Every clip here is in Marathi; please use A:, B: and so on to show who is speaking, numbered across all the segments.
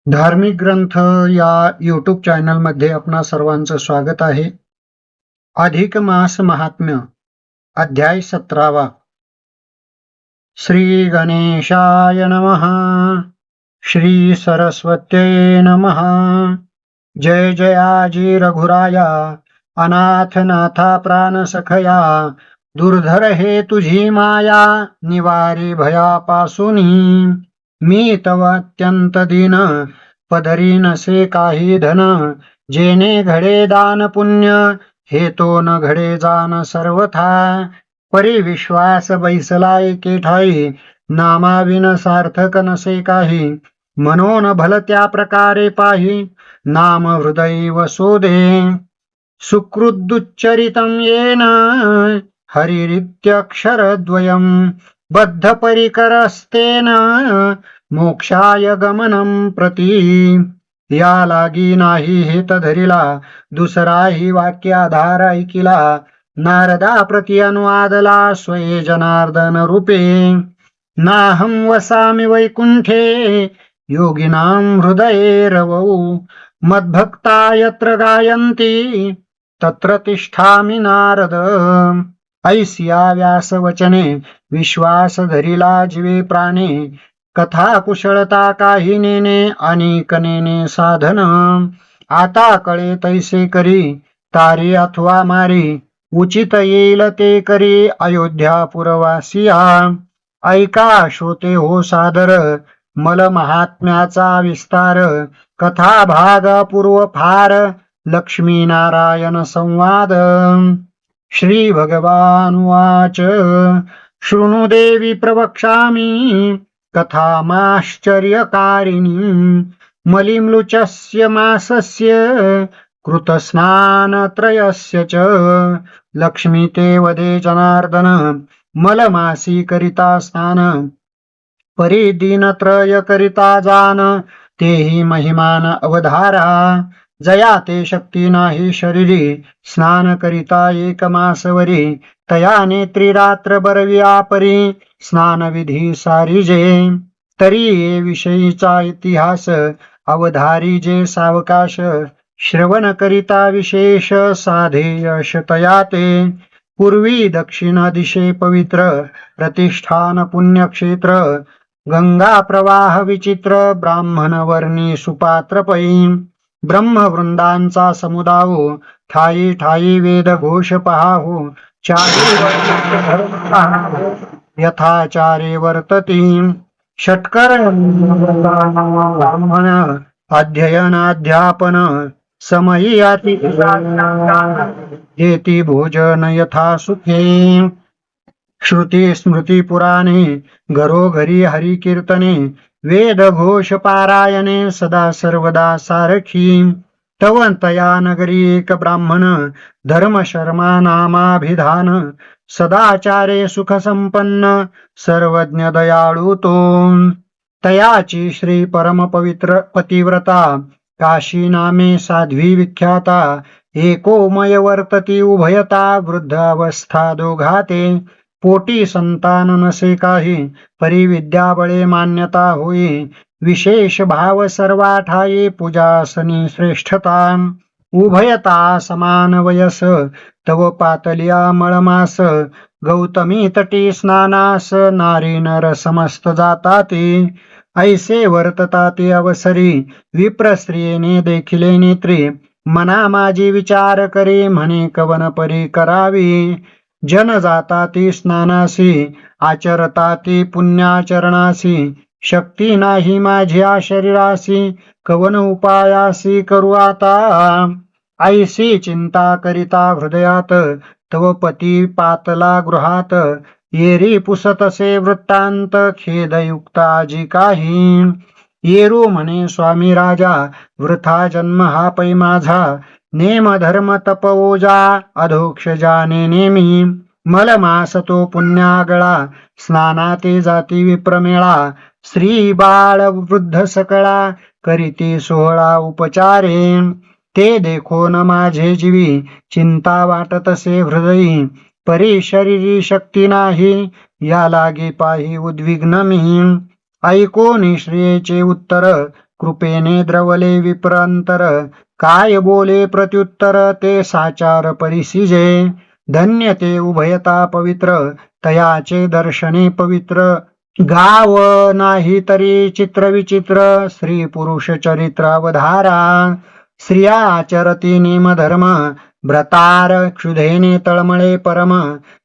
A: धार्मिक ग्रंथ या यूट्यूब चॅनलमध्ये आपणा सर्वांचं स्वागत आहे. अधिक मास महात्म्य अध्याय 17वा. श्री गणेशाय नमः. श्री सरस्वत्यै नमः. जय जयाजी रघुराया, अनाथनाथा प्राणसखया. दुर्धर हे तुझी माया, निवारी भयापासूनी. मी तव अत्यंत दीन, पदरी नसे काही धन. जेने घडे दान पुण्य, हे तो न घडे जान सर्वथा. परी विश्वास बैसला एके ठाई, नामाविन सार्थक नसे काही. मनोन भल त्या प्रकारे पाही, नाम हृदयी वसोदे. सुकृदुच्चरितं येन हरिरित्यक्षरद्वयं. बद्ध परिकरस्तेन मोक्षाय गमनं प्रती. या लागी नाही हेत धरिला, दुसराही वाक्याधार ऐकिला. नारदा प्रति अनुवादला, स्वये जनार्दन रूपे. नाहं वसामि वैकुंठे, योगिनां हृदये रवौ. मद्भक्ता यत्र गायन्ति, तत्र तिष्ठामि नारद. ऐसिया व्यास वचने, विश्वास धरिला जीवे प्राणे. कथा कुशलता काही नेने, अनेक नेने साधन. आता कळे तैसे करी, तारी अथवा मारी. उचित येईल ते करी, अयोध्या पुरवासिया. ऐका श्रोते हो सादर, मल महात्म्याचा विस्तार. कथा भाग पूर्व फार, लक्ष्मी नारायण संवाद. श्री भगवान उवाच. शृणु देवी प्रवक्ष्यामि, कथामाश्चर्यकारिणी. मलिम्लुचस्य मासस्य, कृतस्नानत्रयस्य च. लक्ष्मी ते वदे जनार्दन, मलमासी करिता स्नान. परी दीनत्रय करिता जान, तेही महिमान अवधारा. जया ते शक्ती नाही शरीरी, स्नान करिता एक मासवरी. तया नेत्री रात्र बरविया परी, स्नान विधी सारिजे. तरी ये विषयीचा इतिहास, अवधारी जे सावकाश. श्रवण करिता विशेष, साधे यश तया ते. पूर्वी दक्षिण दिशे पवित्र, प्रतिष्ठान पुण्यक्षेत्र. गंगा प्रवाह विचित्र, ब्राह्मण वर्णी सुपात्र पै. ब्रह्मवृंदांचा समुदाय, ठाई ठाई वेद घोष पहाहो. यथाचारे वर्तती. षट्कर ब्राह्मण, अध्ययनाध्यापन. समयी अति जेती भोजन यथा सुखे. श्रुती स्मृती पुराणे, घरोघरी हरी कीर्तने. वेद घोष पारायणे, सदा सर्वदा सारखी. तवंतया नगरी एक ब्राह्मण, धर्म शर्मा नामाभिधान. सदाचारे सुख संपन्न, सर्वज्ञ दयाळू तो. तयाची श्री परम पवित्र पतिव्रता, काशी नामे साध्वी विख्याता. एकोमय वर्तती उभयता, वृद्धावस्था दोघाते. पोटी संतान नसे काही, परी विद्या बळे मान्यता होई. विशेष भाव सर्वा ठाई, पूजासनी श्रेष्ठता. उभयता समान वयस, तव पातलिया मळमास. गौतमी तटी स्नानास, नारी नर समस्त जाताती. ऐसे वर्तताती अवसरी, विप्र स्त्रियेने देखिले नेत्री. मना माझी विचार करी, म्हणे कवन परी करावी. जन जाताती स्नानासी, आचरताती पुण्याचरणासी. शक्ती नाही माझ्या शरीरासी, कवन उपायासी करू आता. ऐसी चिंता करिता हृदयात, तव पती पातला गृहात. येरी पुसतसे वृत्तांत, खेदयुक्त आजी काही. येरू म्हणे स्वामी राजा, वृथा जन्म हा पै माझा. नेम धर्म तप ओजा, अधोक्ष जाने नेमी. मलमास तो पुण्यागळा, स्नानाते जाती विप्रमेळा. स्त्री बाळ वृद्ध सकळा, करीती सोहळा उपचारे. ते देखो न माझे जीवी, चिंता वाटतसे हृदयी. परी शरीरी शक्ती नाही, या लागी पाही उद्विग्न मी. ऐकोनी श्रियेचे उत्तर, कृपेने द्रवले विप्रांतर, काय बोले प्रत्युत्तर ते साचार परिसिजे. धन्य ते उभयता पवित्र, तयाचे दर्शने पवित्र. गाव नाही तरी चित्र विचित्र, स्त्री पुरुष चरित्रावधारा. स्त्रिया आचरती नियमधर्म, व्रतार क्षुधेने तळमळे परम.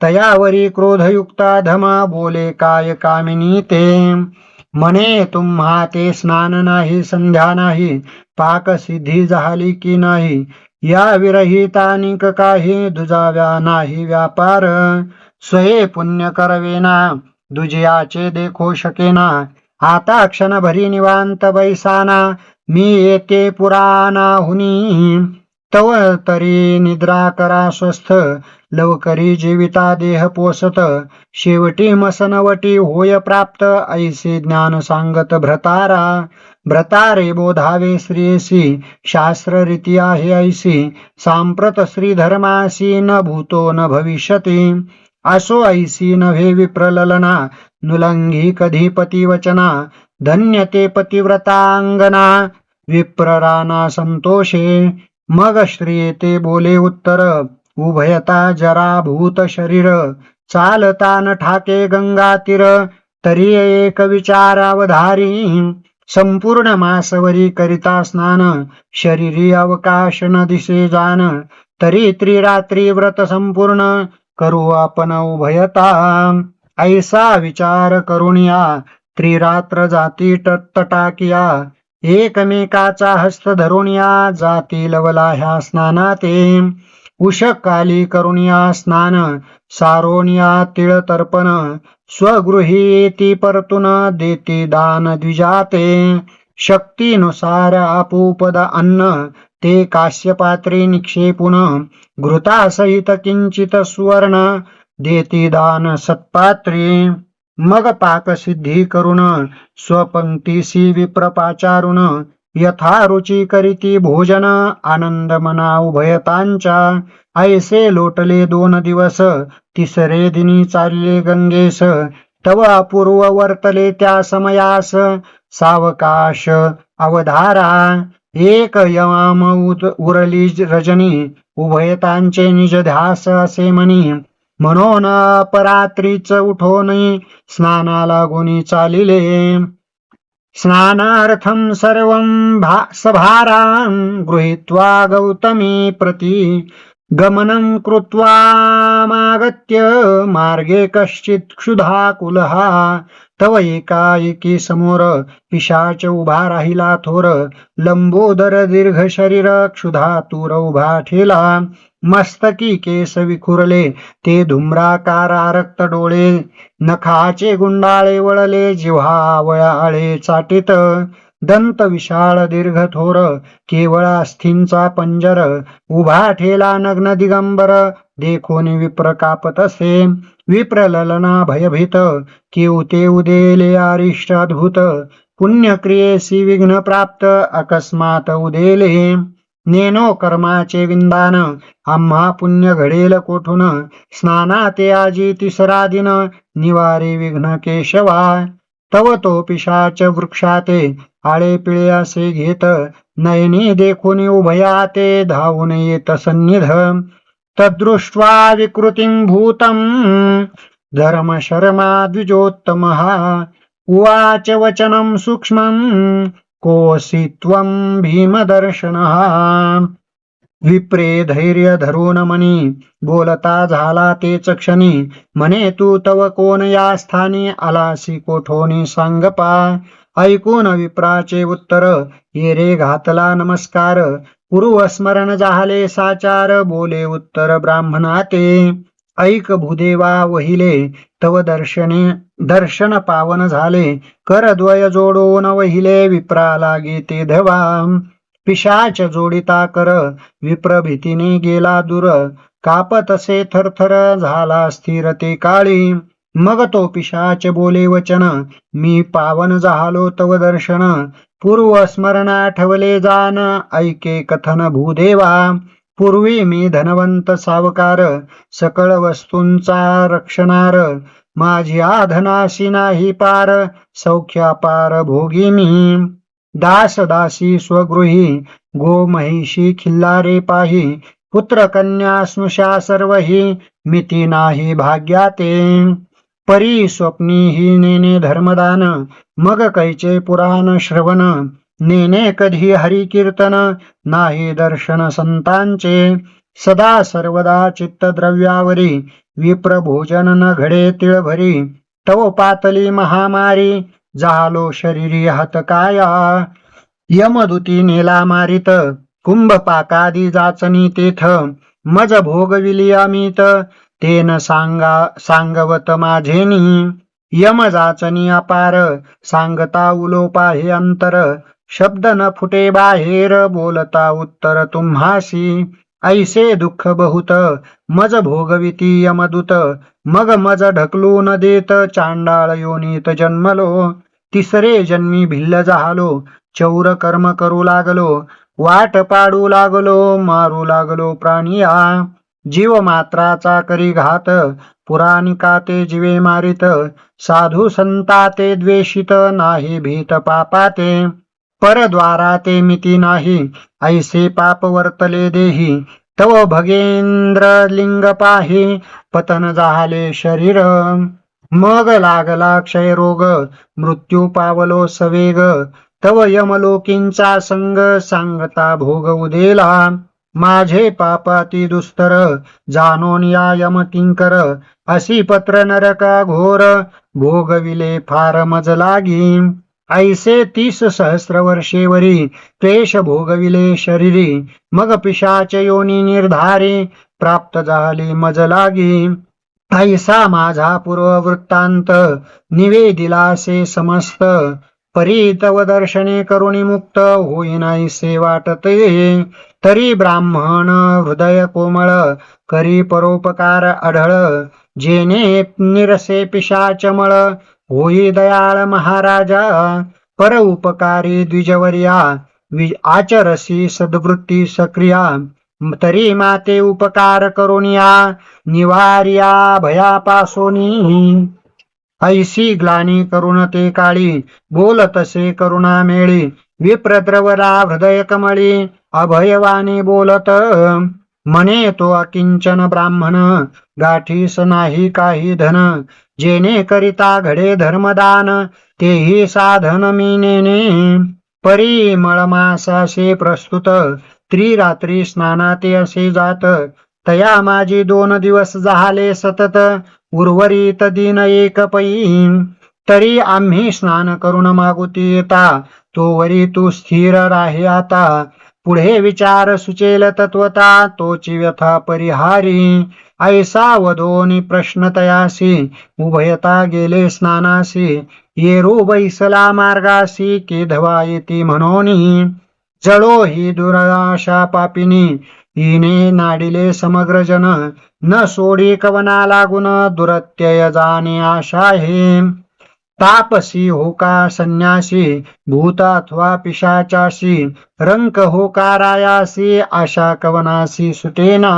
A: तयावरी क्रोधयुक्ता धम, बोले काय कामिनी ते. म्हणे तुम्हा ते स्नान नाही संध्या नाही, पाक सिद्धी झाली की नाही. या विरहितानिक काही, दुजाव्या नाही व्यापार. स्वये पुण्य करवेना, दुजियाचे देखो शकेना. आता क्षणभरी निवांत बैसाना, मी येते पुराणाहुनी. तव तरी निद्रा करा स्वस्थ, लवकरी जीविता देह पोसत. शेवटी मसनवटी होय प्राप्त, ऐसे ज्ञान सांगत भ्रतारा. भ्रतारे बोधावे श्रेयसी, शास्त्र रीती आहे ऐसी. सांप्रत श्रीधर्मासी, न भूतो न भविष्यती. असो ऐसी नव्हे विप्रललना, नुलंघी कधी पतिवचना. धन्य ते पतिव्रतांगना, विप्रराना संतोषे. मग स्त्रिये ते बोले उत्तर, उभयता जरा भूत शरीर. चालता न ठाके गंगा तीर, तरी एक विचारावधारी. संपूर्ण मासवरी करिता स्नान, शरीरी अवकाश न दिसे जान. तरी त्रिरात्री व्रत संपूर्ण, करू आपण उभयता. ऐसा विचार करुणिया, त्रिरात्र जाती तटाकिया. एकमेकाचा हस्त धरुनिया, जाती लवला ह्या स्नानाते. उषकाली करुनिया स्नान, सारोनिया तिळ तर्पण. स्वगृही परतून, देती दान द्विजाते. शक्तीनुसार आपुपद अन्न, ते काश्यपात्री निक्षेपून. घृतासहित किंचित सुवर्ण, देती दान सत्पात्री. मग पाकसिद्धी करून, स्वपंक्तीसी विप्रपाचारून. यथा रुची करीती भोजन, आनंद मना उभयतांच्या. ऐसे लोटले 2 दिवस, तिसरे दिनी चालले गंगेस. तव अपूर्व वर्तले त्या समयास, सावकाश अवधारा. एक यमाम उरली रजनी, उभयतांचे निज ध्यास असे मनी. म्हणून परात्रीच उठोन, स्नानाला गुणी चालिले. स्नानार्थं सर्वं सभारां, गृहीत्वा गौतमी प्रति. गमनं कृत्वा मागत्य, मार्गे कश्चित् क्षुधाकुलः. तव एकाएकी समोर, पिशाच उभा राहिला थोर. लंबोदर दीर्घ शरीर, क्षुधातुर उभा ठेला. मस्तकी केस विखुरले, ते धूम्राकारा रक्त डोळे. नखाचे गुंडाळे वळले, जिव्हा वयाळे चाटित. दंत विशाळ दीर्घ थोर, केवळ अस्थींचा पंजर. उभा ठेला नग्न दिगंबर, देखोन विप्र कापत असे. विप्रललना भयभीत, केवते उदेले अरिष्ट अद्भुत. पुण्यक्रियेसी विघ्न प्राप्त, अकस्मात उदेले. नेनो कर्माचे विंदान, आम्हा पुण्य घडेल कोठून. स्नानाते आजी तिसरा दिन, निवारे विघ्न केशवा. तव तो पिशाच वृक्षाते, आळे पिळे असे घेत. नयनी देखून उभयाते, धावून येत सन्निध. तदृष्ट्वा विकृतिं भूतं, धर्म शर्मा द्विजोत्तमः. उवाच वचनं सूक्ष्मं, कोऽसि त्वं भीमदर्शनः. विप्रे धैर्य धरून मनी, बोलता झाला तेच क्षणी. म्हणे तू तव कोण या स्थानी, आलासी कोठोनी सांगपा. ऐकून विप्राचे उत्तर, ये रे घातला नमस्कार. पूर्वस्मरण झाले साचार, बोले उत्तर ब्राह्मणा ते. ऐक भूदेवा वहिले, तव दर्शन पावन झाले. करद्वय जोडून वहिले, विप्रा लागे ते धवा. पिशाच जोडिता कर, विप्र भीतीने गेला दूर. कापतसे थरथर, झाला स्थिर ते काळी. मग तो पिशाच बोले वचन, मी पावन झालो तव दर्शन. पूर्व स्मरण आठवले जान, ऐके कथन भूदेवा. पूर्वी मी धनवंत सावकार, सकळ वस्तूंचा रक्षणार. माझी धनाशी नाही पार, सौख्यापार भोगी मी. दास दासी स्वगृही गो महिषी खिल्लारे पाही पुत्र कन्या स्नुषा सर्वही मिती नाही भाग्याते परी स्वप्नी ही नेने धर्मदान मग कैचे पुराण श्रवण नेने कधी हरी कीर्तन नाही दर्शन संतांचे सदा सर्वदा चित्त द्रव्यावरी विप्र भोजन न घडे तिळभरी तव पातली महामारी झालो शरीरी हतकाया यमदूती नेला मारित कुंभपाकादी जाचनी तेथ मज भोगविली अमित तेन सांगवत माझेनी यम जाचनी अपार सांगता उलोपा हे अंतर शब्द न फुटे बाहेर बोलता उत्तर तुम्हासी ऐसे दुःख बहुत मज भोगविती यमदूत मग मज ढकलून देत चांडाळ योनीत जन्मलो तिसरे जन्मी भिल्ल झालो चौर कर्म करू लागलो वाट पाडू लागलो मारू लागलो प्राणिया जीव मात्राचा करी घात पुराणिका ते जीवे मारित साधू संता ते द्वेषित नाही भीत पापाते परद्वारा ते मिती नाही ऐसे पाप वर्तले देही तव भगेंद्र लिंग पाही पतन झाले शरीर मग लागला क्षयरोग मृत्यू पावलो सवेग तव यमलोकींचा संग सांगता भोग उदेला माझे पापाती दुस्तर जाणून या यम किंकर अशी पत्र नरका घोर भोगविले फार मज लागी ऐसे 30 सहस्र वर्षेवरी क्लेश भोगविले शरीरी मग पिशाच योनी निर्धारी प्राप्त झाली मज लागी ऐसा माझा पूर्व वृत्तांत निवेदिलासे समस्त परी तव दर्शने करुणी मुक्त होईनासे वाटते तरी ब्राह्मण हृदय कोमळ करी परोपकार आढळ जेने निरसे पिशाचमळ होई दयाळ महाराजा पर उपकारी द्विजवर्या आचरसी सद्वृत्ती सक्रिया तरी माते उपकार करुनिया निवार्या भयापासोनी ऐसी ग्लानी करुण ते काळी बोलतसे करुणा मेळी विप्रद्रवरा हृदय कमळी अभयवाणी बोलत म्हणे तो अकिंचन ब्राह्मण गाठीस नाही काही धन जेने करिता घडे धर्मदान तेही साधन मी नेने परिमळ मासासे प्रस्तुत त्रिरात्री स्नानाते असे जात तया माझी 2 दिवस झाले सतत उर्वरित दिन एक पै तरी आम्ही स्नान करून मागुती येता तोवरी तू स्थिर राही आता पुढे विचार सुचेल तत्वता तोची व्यथा परिहारी ऐसा वदोनी प्रश्न तयासी उभयता गेले स्नानासी येरू बैसला मार्गासी केधवा येती म्हणोनी जळो ही दुराशा पापिनी हिने नाडिले समग्र जन न सोडी कवना लागून दुरत्यय जाणे आशा हे तापसी होका संन्यासी भूत अथवा पिशाचासी रंक होका रायासी आशा कवनासी सुटेना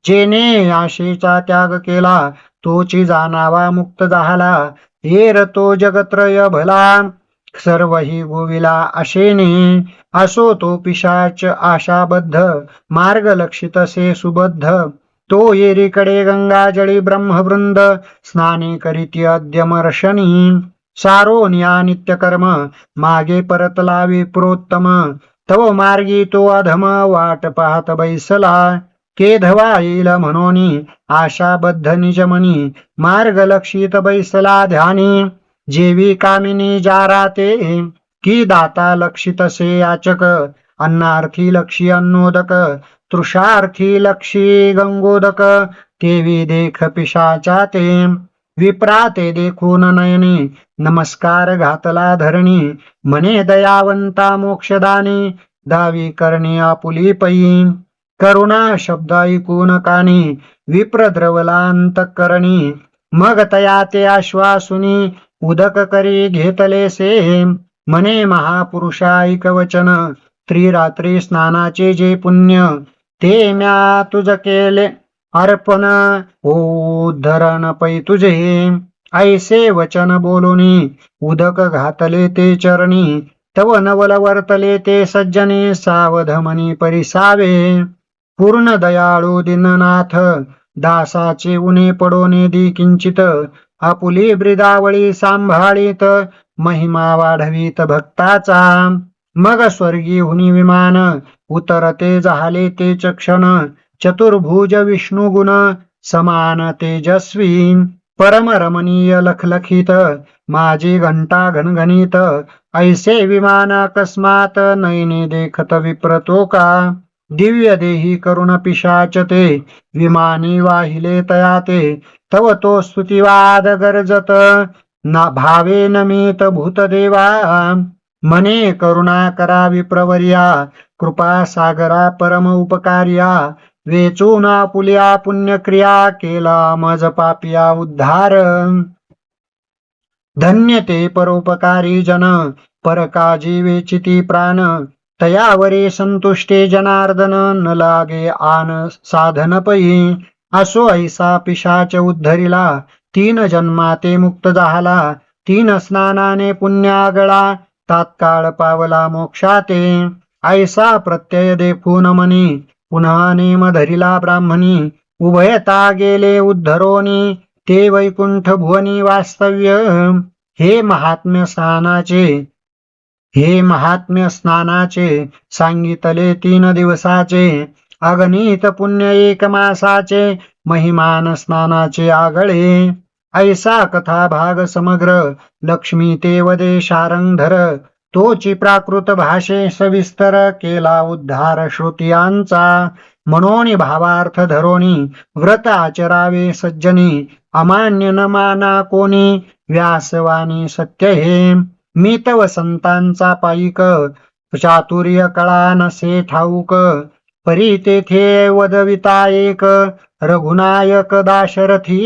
A: जेने आशेचा त्याग केला तोची जाणावा मुक्त झाला हेर तो जगत्रय भला सर्व ही गोविला आशेने असो तो पिशाच आशाबद्ध मार्ग लक्षित से सुबद्ध तो येरीकडे गंगाजळी ब्रह्मवृंद स्नाने करीती अद्यमर्शनी सारोनिया नित्यकर्म मागे परतला विप्रोत्तम तव मार्गी तो अधम वाट पाहत बैसला केधवा येईल म्हणोनी आशाबद्ध निजमनी मार्ग लक्षित बैसला ध्यानी जेवी कामिनी जाराते की दाता लक्षितसे याचक अन्नार्थी लक्षी अन्नोदक तृषार्थी लक्षी गंगोदक तेवी देख पिशाचा ते विप्राते देखून नयनी नमस्कार घातला धरणी म्हणे दयावंता मोक्षदानी दावी करणी आपुली पै करुणा शब्द ऐकून कानी विप्रद्रवलांत करणी मग तया ते आश्वासुनी उदक करी घेतलेसे म्हणे महापुरुषा ऐक वचन त्रिरात्री स्नानाचे जे पुण्य ते म्या तुझ केले अर्पण उद्धरण पै तुझे ऐसे वचन बोलुनी उदक घातले ते चरणी तव नवल वर्तले ते सज्जने सावधमनी परिसावे. पूर्ण दयाळू दीननाथ दासाचे उणे पडोने दी किंचित. आपुली ब्रिदावळी सांभाळीत महिमा वाढवीत भक्ताचा. मग स्वर्गीहुनी विमान उतरते झाले ते क्षण. चतुर्भुज विष्णू गुण समान तेजस्वी. परम रमणीय लखलखित माझी घंटा घणघणीत. ऐसे विमान अकस्मात नयने देखत विप्रतो का. दिव्य देही करुण पिशाच ते विमानी वाहिले तया ते. तव तो स्तुतिवाद गरजत ना भावे नमित भूतदेवा. मने करुणा करा विप्रवर्या कृपा सागरा परम उपकार्या. वेचून आपुल्या पुण्यक्रिया केला मज पापिया उद्धार. धन्य ते परोपकारी जन परकाजी वेचिती प्राण. तयावरे संतुष्टे जनार्दन न लागे आन साधन पै. असो ऐसा पिशाच उद्धरिला 3 जन्माते मुक्त झाला. 3 स्नानाने पुण्यागळा तात्काळ पावला मोक्षाते. ऐसा प्रत्यय देखून मनी पुन्हा नेम धरिला ब्राह्मणी. उभयता गेले उद्धरोनी ते वैकुंठ भुवनी वास्तव्य. हे महात्म्य स्नानाचे सांगितले 3 दिवसाचे. अगणित पुण्य 1 मासाचे महिमान स्नानाचे आगळे. ऐसा कथा भाग समग्र लक्ष्मी ते वदे शारंगधर. तोची प्राकृत भाषे सविस्तर केला उद्धार श्रुतियांचा. मनोनी भावार्थ धरोनी व्रत आचरावे सज्जनी. अमान्य न माना कोणी व्यासवाणी सत्य हे. मी तव संतांचा पाईक चातुर्य कळा नसे ठाऊक. परी तेथे वदविता एक रघुनायक दाशरथी.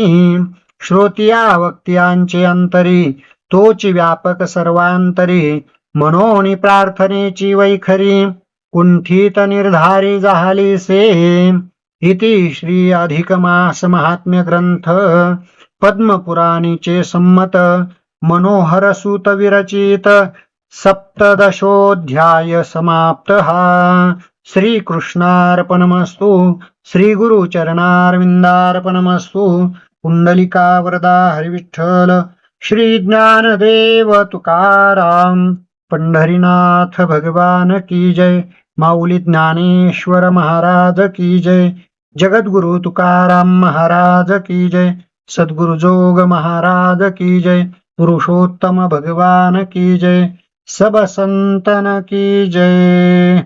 A: श्रोतिया वक्त्यांचे अंतरी तोची व्यापक सर्वांतरी. मनोनी प्रार्थनेची वैखरी कुंठित निर्धारी झाली से. इति श्री अधिक मास महात्म्य ग्रंथ पद्मपुराणीचे संमत मनोहर सूत विरचित 17ोऽध्याय समाप्त. श्री कृष्णार्पणमस्तु. श्री गुरु चरणारविंदार्पणमस्तु. कुंडलिका वरदा हरिविठ्ठल. श्री ज्ञानदेव तुकाराम पंढरीनाथ भगवान की जय. माऊली ज्ञानेश्वर महाराज की जय. जगद्गुरु तुकाराम महाराज की जय. सद्गुरु जोग महाराज की जय. पुरुषोत्तम भगवान की जय. सब संतन की जय.